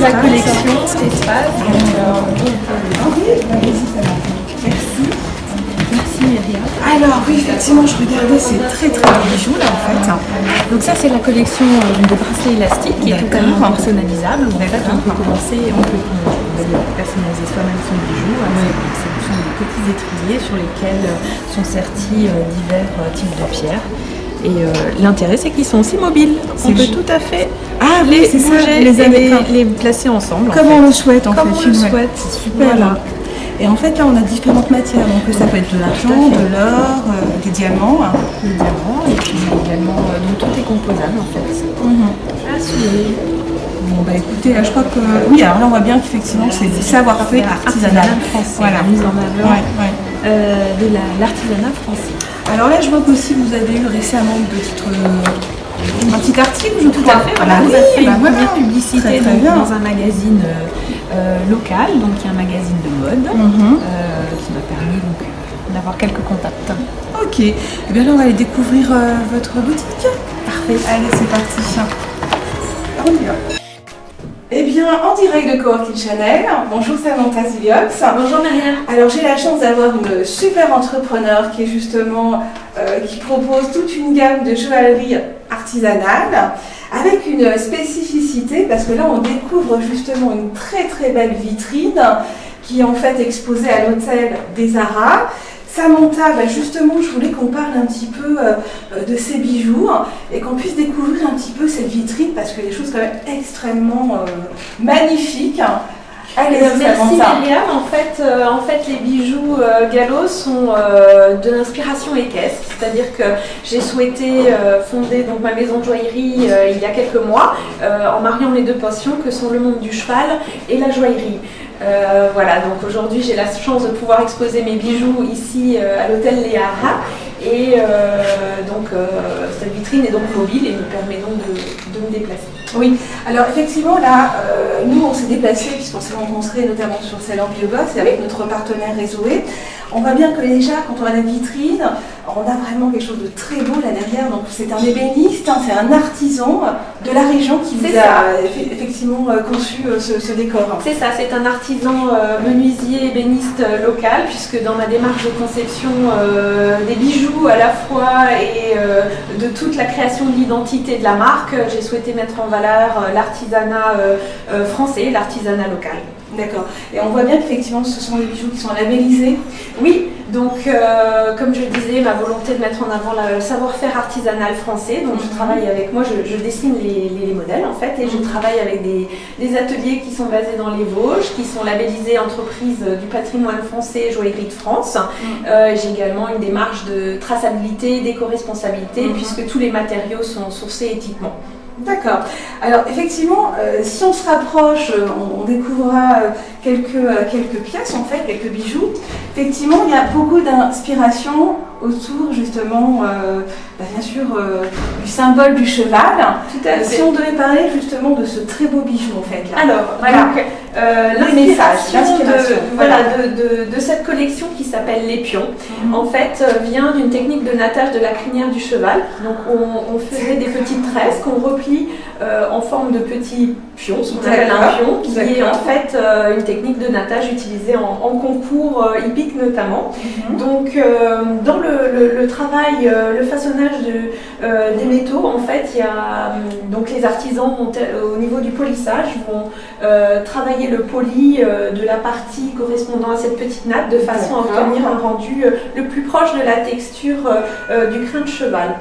la collection, l'espace. Merci. Merci Myriam. Alors oui, effectivement, je regardais ces très très beaux bijoux là en fait. Donc ça c'est la collection de bracelets élastiques qui est totalement personnalisable. En fait, on peut personnaliser soi-même son bijou. Ce sont des petits étriers sur lesquels sont sertis divers types de pierres. Et l'intérêt c'est qu'ils sont aussi mobiles. On peut tout à fait les bouger et les placer ensemble. Comme on le souhaite en fait. Comme on le souhaite, c'est super. Voilà. Et en fait là on a différentes matières, donc ça peut être de l'argent, de l'or, des diamants. Des diamants et puis également donc tout est composable en fait. Assuré. Bon bah écoutez, je crois que oui, alors là on voit bien qu'effectivement c'est du savoir-faire artisanal français. Voilà. Mise en avant de l'artisanat français. Alors là je vois qu'aussi vous avez eu récemment un petit article, je Tout à fait, voilà, oui, vous avez fait une voilà. première publicité Très bien. dans un magazine local, donc qui est un magazine de mode, qui m'a permis donc d'avoir quelques contacts. Ok, et bien là on va aller découvrir votre boutique. Parfait, allez c'est parti. On y va. Eh bien, en direct de Coworking Channel, bonjour Samantha Ziliox. Bonjour Myriam. Alors j'ai la chance d'avoir une super entrepreneur qui est justement, qui propose toute une gamme de joaillerie artisanale avec une spécificité parce que là on découvre justement une très très belle vitrine qui est en fait exposée à l'hôtel des Arras. Samantha, justement, je voulais qu'on parle un petit peu de ces bijoux et qu'on puisse découvrir un petit peu cette vitrine parce que des choses quand même extrêmement magnifiques. Allez, merci Samantha. Myriam. En fait, les bijoux Gallo sont de l'inspiration équestre, c'est-à-dire que j'ai souhaité fonder donc ma maison de joaillerie il y a quelques mois en mariant les deux passions que sont le monde du cheval et la joaillerie. Voilà, donc aujourd'hui j'ai la chance de pouvoir exposer mes bijoux ici à l'hôtel Les Arras et cette vitrine est donc mobile et me permet donc de me déplacer. Oui, alors effectivement là, nous on s'est déplacés puisqu'on s'est rencontrés notamment sur Salon Biobox et avec notre partenaire Réseaué. On voit bien que déjà quand on a la vitrine, on a vraiment quelque chose de très beau là derrière. Donc c'est un ébéniste, c'est un artisan de la région qui vous a effectivement conçu ce décor. C'est ça, c'est un artisan menuisier ébéniste local puisque dans ma démarche de conception des bijoux à la fois et de toute la création de l'identité de la marque, j'ai souhaité mettre en valeur l'artisanat français, l'artisanat local. D'accord. Et on voit bien qu'effectivement ce sont des bijoux qui sont labellisés. Oui, donc comme je le disais, ma volonté de mettre en avant le savoir-faire artisanal français. Donc je travaille avec moi, je dessine les modèles en fait et je travaille avec des ateliers qui sont basés dans les Vosges, qui sont labellisés entreprises du patrimoine français Joaillerie de France. J'ai également une démarche de traçabilité, d'éco-responsabilité puisque tous les matériaux sont sourcés éthiquement. D'accord. Alors effectivement, si on se rapproche, on découvrira quelques pièces en fait, quelques bijoux. Effectivement, il y a beaucoup d'inspiration autour justement, bien sûr, du symbole du cheval. Tout à fait. Si on devait parler justement de ce très beau bijou en fait. Là. Alors, voilà. L'inspiration de cette collection qui s'appelle Les Pions, en fait, vient d'une technique de nattage de la crinière du cheval. Donc, on faisait des petites tresses qu'on replie en forme de petits pions, ce qu'on appelle un pion, qui est en fait une technique de natage utilisée en concours hippique notamment. Donc, dans le travail, le façonnage des métaux, en fait, il y a donc les artisans au niveau du polissage vont travailler le poli de la partie correspondant à cette petite natte de façon à obtenir un rendu le plus proche de la texture du crin de cheval.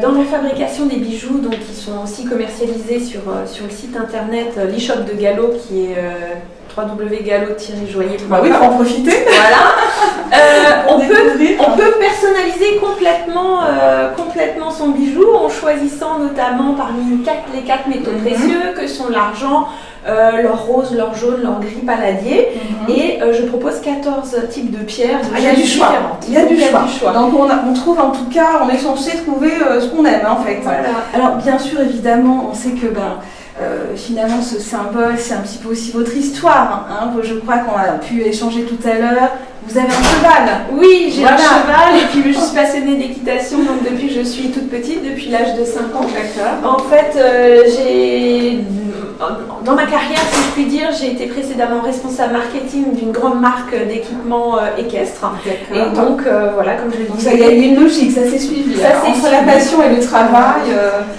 Dans la fabrication des bijoux, donc, qui sont aussi commercialisés sur le site internet l'e-shop de Gallo qui est www.gallo-joaillier.com. Bah oui, il faut en profiter. Voilà. On peut personnaliser complètement son bijou en choisissant notamment parmi les 4 métaux précieux que sont l'argent, l'or rose, l'or jaune, l'or gris paladier. Et je propose 14 types de pierres Il y a du choix. différentes. Il y a du choix. Donc on trouve en tout cas, on est censé trouver ce qu'on aime en fait. Voilà. Alors bien sûr, évidemment, on sait que finalement ce symbole, c'est un petit peu aussi votre histoire. Je crois qu'on a pu échanger tout à l'heure. Vous avez un cheval. Oui, j'ai un cheval et puis je suis passionnée d'équitation donc depuis que je suis toute petite, depuis l'âge de 5 ans. D'accord. En fait, dans ma carrière, si je puis dire, j'ai été précédemment responsable marketing d'une grande marque d'équipements équestres. Et donc, voilà, comme je le disais. Il y a eu une logique, ça s'est suivi. Entre la passion et le travail.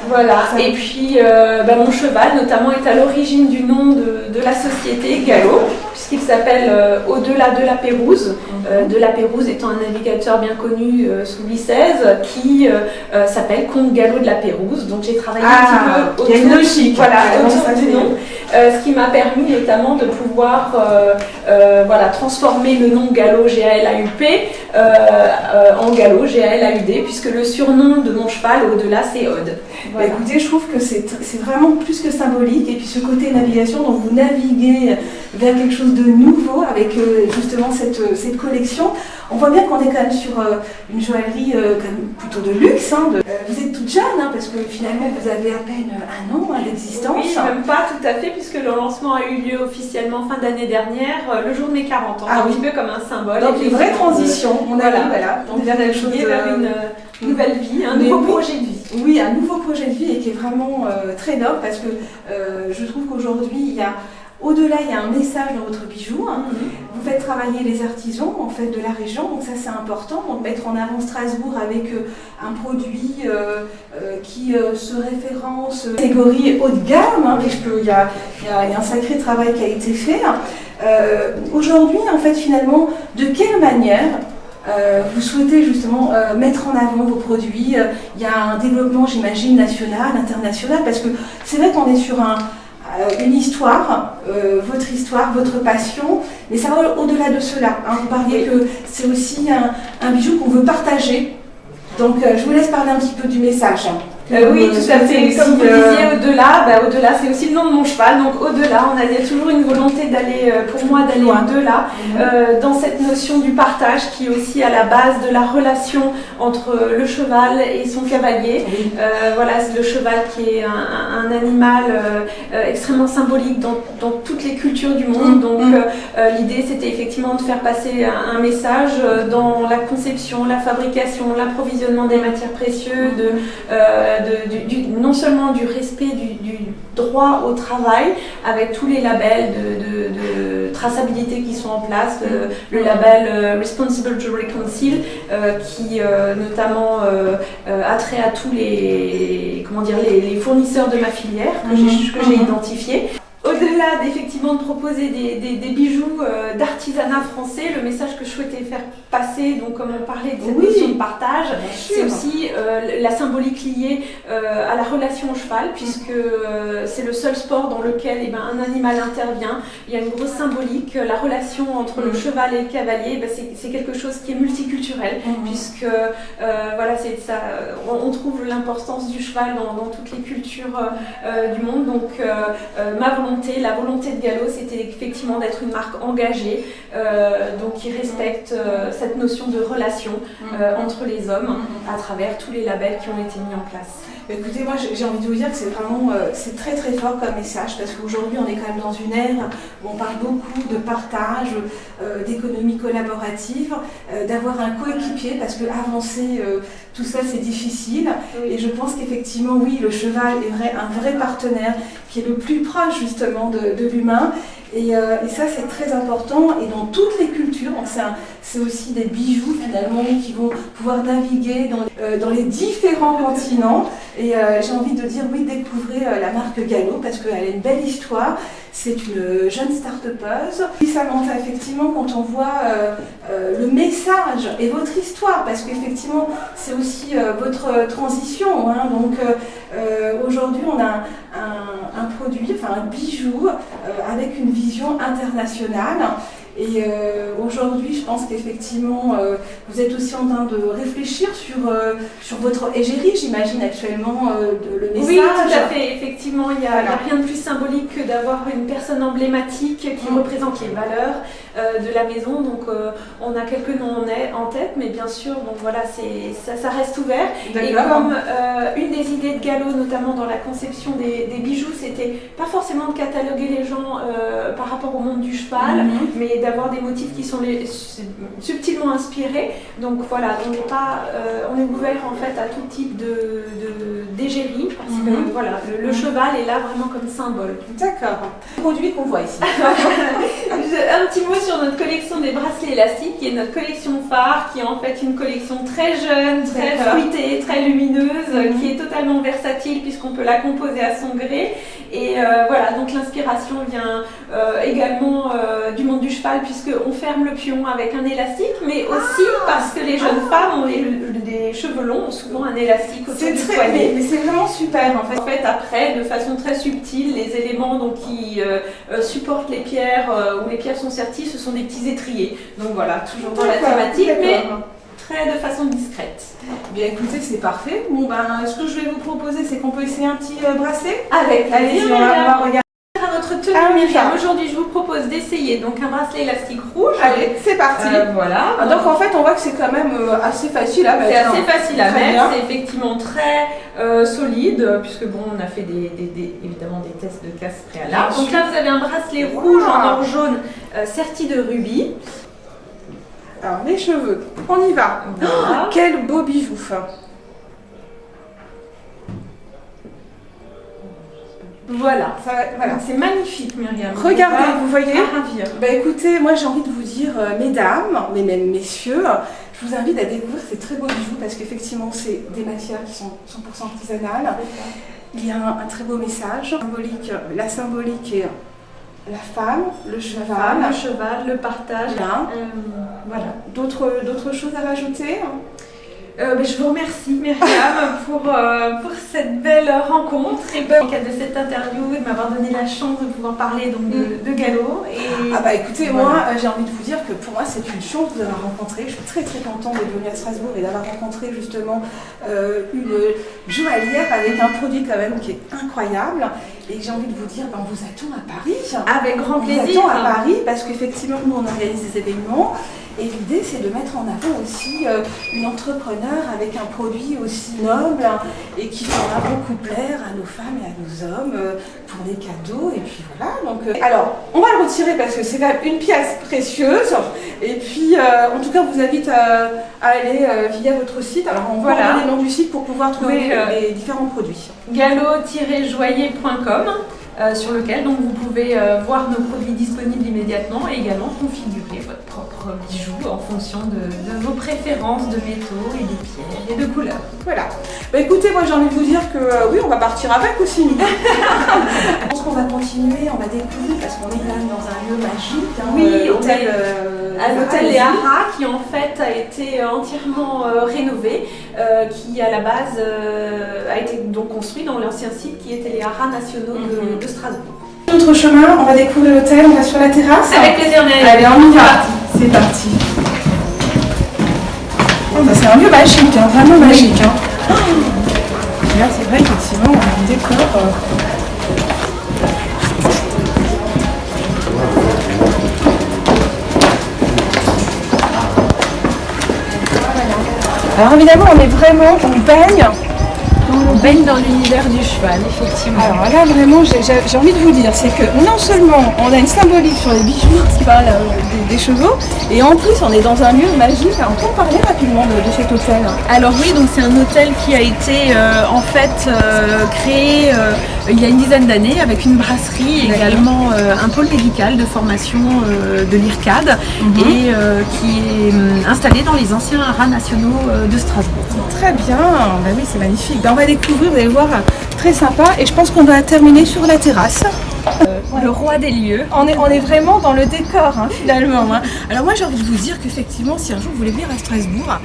Voilà. Et puis, mon cheval, notamment, est à l'origine du nom de la société, Gallo, puisqu'il s'appelle Au-delà de la Pérouse. De la Pérouse étant un navigateur bien connu sous Louis XVI, qui s'appelle Comte Gallo de la Pérouse. Donc, j'ai travaillé un petit peu autour. Il y a une logique. Voilà, autour du nom. Ce qui m'a permis notamment de pouvoir transformer le nom Gallo G-A-L-A-U-P en Gallo G-A-L-A-U-D, puisque le surnom de mon cheval au-delà c'est Aude. Voilà. Écoutez, je trouve que c'est vraiment plus que symbolique, et puis ce côté navigation, donc vous naviguez vers quelque chose de nouveau avec justement cette collection. On voit bien qu'on est quand même sur une joaillerie quand même plutôt de luxe. Vous êtes toute jeune, parce que finalement vous avez à peine un an d'existence. Oui, même pas tout à fait, puisque le lancement a eu lieu officiellement fin d'année dernière, le jour de mes 40 ans. Ah, un petit peu comme un symbole. Donc une vraie transition. On arrive donc vers quelque chose vers une nouvelle vie, un nouveau projet de vie. Oui, un nouveau projet de vie, et qui est vraiment très noble, parce que je trouve qu'aujourd'hui il y a au-delà, il y a un message dans votre bijou. Vous faites travailler les artisans en fait de la région, donc ça c'est important. Donc mettre en avant Strasbourg avec un produit qui se référence catégorie haut de gamme, il y a un sacré travail qui a été fait. Aujourd'hui, en fait, finalement, de quelle manière vous souhaitez justement mettre en avant vos produits? Il y a un développement, j'imagine, national, international, parce que c'est vrai qu'on est sur une histoire, votre passion, mais ça va au-delà de cela. Vous parliez que c'est aussi un bijou qu'on veut partager. Donc je vous laisse parler un petit peu du message. Oui, tout à fait. Comme vous disiez, au-delà, c'est aussi le nom de mon cheval. Donc au-delà, il y a toujours une volonté d'aller, pour moi, d'aller au-delà, dans cette notion du partage qui est aussi à la base de la relation entre le cheval et son cavalier. C'est le cheval qui est un animal extrêmement symbolique dans toutes les cultures du monde. Donc l'idée, c'était effectivement de faire passer un message dans la conception, la fabrication, l'approvisionnement des matières précieuses, non seulement du respect du droit au travail, avec tous les labels de traçabilité qui sont en place, le label Responsible Jewelry Council, qui notamment a trait à tous les fournisseurs de ma filière que j'ai identifiés. Au-delà d'effectivement de proposer des bijoux d'artisanat français, le message que je souhaitais faire passer, donc comme on parlait de cette notion de partage, c'est aussi la symbolique liée à la relation au cheval, puisque c'est le seul sport dans lequel un animal intervient. Il y a une grosse symbolique, la relation entre le cheval et le cavalier, c'est quelque chose qui est multiculturel, puisque on trouve l'importance du cheval dans toutes les cultures du monde. Donc la volonté de Gallo, c'était effectivement d'être une marque engagée, donc qui respecte cette notion de relation entre les hommes à travers tous les labels qui ont été mis en place. Écoutez, moi j'ai envie de vous dire que c'est vraiment c'est très très fort comme message, parce qu'aujourd'hui on est quand même dans une ère où on parle beaucoup de partage, d'économie collaborative, d'avoir un coéquipier, parce que avancer tout ça c'est difficile, et je pense qu'effectivement oui, le cheval est un vrai partenaire qui est le plus proche justement de l'humain. Et ça c'est très important, et dans toutes les cultures, c'est aussi des bijoux finalement qui vont pouvoir naviguer dans les différents continents. Et j'ai envie de dire oui, découvrez la marque Gallo, parce qu'elle a une belle histoire. C'est une jeune start-upeuse. Et Samantha, effectivement, quand on voit le message et votre histoire, parce qu'effectivement c'est aussi votre transition, donc aujourd'hui on a un produit, un bijou avec une vision internationale. Et aujourd'hui, je pense qu'effectivement, vous êtes aussi en train de réfléchir sur votre égérie, j'imagine actuellement, le message. Oui, tout à fait. Effectivement, il n'y a rien de plus symbolique que d'avoir une personne emblématique qui représente les valeurs de la maison. Donc, on a quelques noms en tête, mais bien sûr, donc voilà, ça reste ouvert. Et comme une des idées de Gallo, notamment dans la conception des bijoux, c'était pas forcément de cataloguer les gens par rapport rapport au monde du cheval, mais d'avoir des motifs qui sont subtilement inspirés. Donc voilà, on est ouvert en fait à tout type d'égérie, parce que voilà, le cheval est là vraiment comme symbole. D'accord. Produit qu'on voit ici. Un petit mot sur notre collection des bracelets élastiques, qui est notre collection phare, qui est en fait une collection très jeune, très fruitée, très lumineuse, qui est totalement versatile puisqu'on peut la composer à son gré. Et voilà, donc l'inspiration vient également du monde du cheval, puisqu'on ferme le pion avec un élastique, mais aussi parce que les jeunes femmes ont les cheveux longs, ont souvent un élastique autour du poignet. Mais c'est vraiment super en fait. En fait, après, de façon très subtile, les éléments donc, qui supportent les pierres, où les pierres sont serties, ce sont des petits étriers. Donc voilà, toujours dans la thématique, mais de façon discrète. Bien écoutez, c'est parfait. Bon ben, ce que je vais vous proposer, c'est qu'on peut essayer un petit bracelet. Avec allez-y, on va regarder. À votre tenue, Myriam. Aujourd'hui, je vous propose d'essayer donc un bracelet élastique rouge. Allez, c'est parti. Voilà. Donc en fait, on voit que c'est quand même assez facile à mettre. C'est assez facile à mettre. C'est effectivement très solide, puisque bon, on a fait évidemment des tests de casse préalables. Donc là, vous avez un bracelet rouge en or jaune serti de rubis. Alors les cheveux, on y va. Voilà. Quel beau bijou. Voilà, c'est magnifique, Myriam. Regardez, vous voyez. Ravir. Bah écoutez, moi j'ai envie de vous dire, mesdames, mais même messieurs, je vous invite à découvrir ces très beaux bijoux parce qu'effectivement c'est des matières qui sont 100% artisanales. Il y a un très beau message symbolique. La symbolique est la femme, le cheval, le partage. Voilà. D'autres choses à rajouter? Je vous remercie, Myriam, pour cette belle rencontre et dans le cadre de cette interview et de m'avoir donné la chance de pouvoir parler donc, de galop. Ah bah écoutez, moi j'ai envie de vous dire que pour moi c'est une chance de l'avoir rencontré. Je suis très très contente d'être venue à Strasbourg et d'avoir rencontré justement une joaillière avec un produit quand même qui est incroyable. Et j'ai envie de vous dire, on vous attend à Paris. Avec grand plaisir. On vous attend à Paris parce qu'effectivement nous on organise des événements. Et l'idée, c'est de mettre en avant aussi une entrepreneur avec un produit aussi noble et qui fera beaucoup plaire à nos femmes et à nos hommes pour des cadeaux. Et puis voilà. Donc, alors, on va le retirer parce que c'est quand même une pièce précieuse. Et puis, en tout cas, on vous invite à aller via votre site. Alors, on va donner le nom du site pour pouvoir trouver les différents produits. galop-joaillier.com sur lequel donc, vous pouvez voir nos produits disponibles immédiatement et également configurer votre propre bijou en fonction de vos préférences de métaux et de pierres et de couleurs. Voilà. Bah écoutez, moi j'ai envie de vous dire que oui, on va partir avec aussi. Je pense qu'on va continuer, on va découvrir parce qu'on est quand même dans un lieu magique. Oui, l'hôtel Les Haras qui en fait a été entièrement rénové, qui à la base a été donc construit dans l'ancien site qui était les Haras nationaux de Strasbourg. Notre chemin, on va découvrir l'hôtel, on va sur la terrasse. Avec plaisir, allez, on y va. C'est parti. Oh, bah, c'est un lieu magique, hein, vraiment magique. Hein. Là, c'est vrai qu'effectivement, on a un décor. Alors évidemment, on est vraiment, on baigne dans l'univers du cheval, effectivement. Alors là, vraiment, j'ai envie de vous dire, c'est que non seulement on a une symbolique sur les bijoux qui parlent des chevaux, et en plus on est dans un lieu magique. Alors, on peut parler rapidement de cet hôtel. Alors oui, donc c'est un hôtel qui a été en fait créé il y a une dizaine d'années avec une brasserie, également un pôle médical de formation de l'IRCAD et qui est installé dans les anciens haras nationaux de Strasbourg. Très bien, bah oui, c'est magnifique. Ben, on va découvrir, vous allez voir, très sympa. Et je pense qu'on va terminer sur la terrasse. Le roi des lieux. On est vraiment dans le décor, hein, finalement. Hein. Alors moi, j'ai envie de vous dire qu'effectivement, si un jour vous voulez venir à Strasbourg,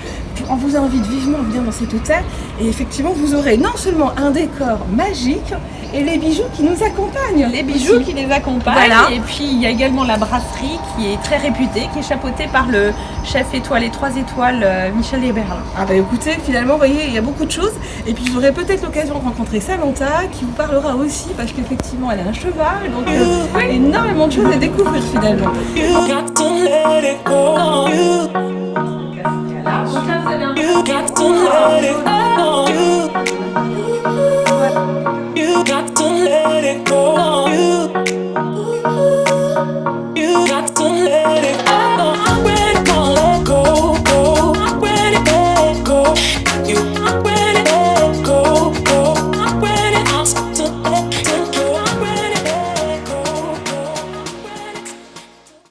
on vous invite vivement à venir dans cet hôtel. Et effectivement, vous aurez non seulement un décor magique, et les bijoux qui nous accompagnent. Les bijoux qui les accompagnent. Voilà. Et puis, il y a également la brasserie qui est très réputée, qui est chapeautée par le chef étoilé 3 étoiles, Michel Héberlin. Ah bah écoutez, finalement, vous voyez, il y a beaucoup de choses. Et puis, vous aurez peut-être l'occasion de rencontrer Samantha, qui vous parlera aussi, parce qu'effectivement, elle a un cheval. Donc, énormément de choses à découvrir, finalement. Donc là, vous avez un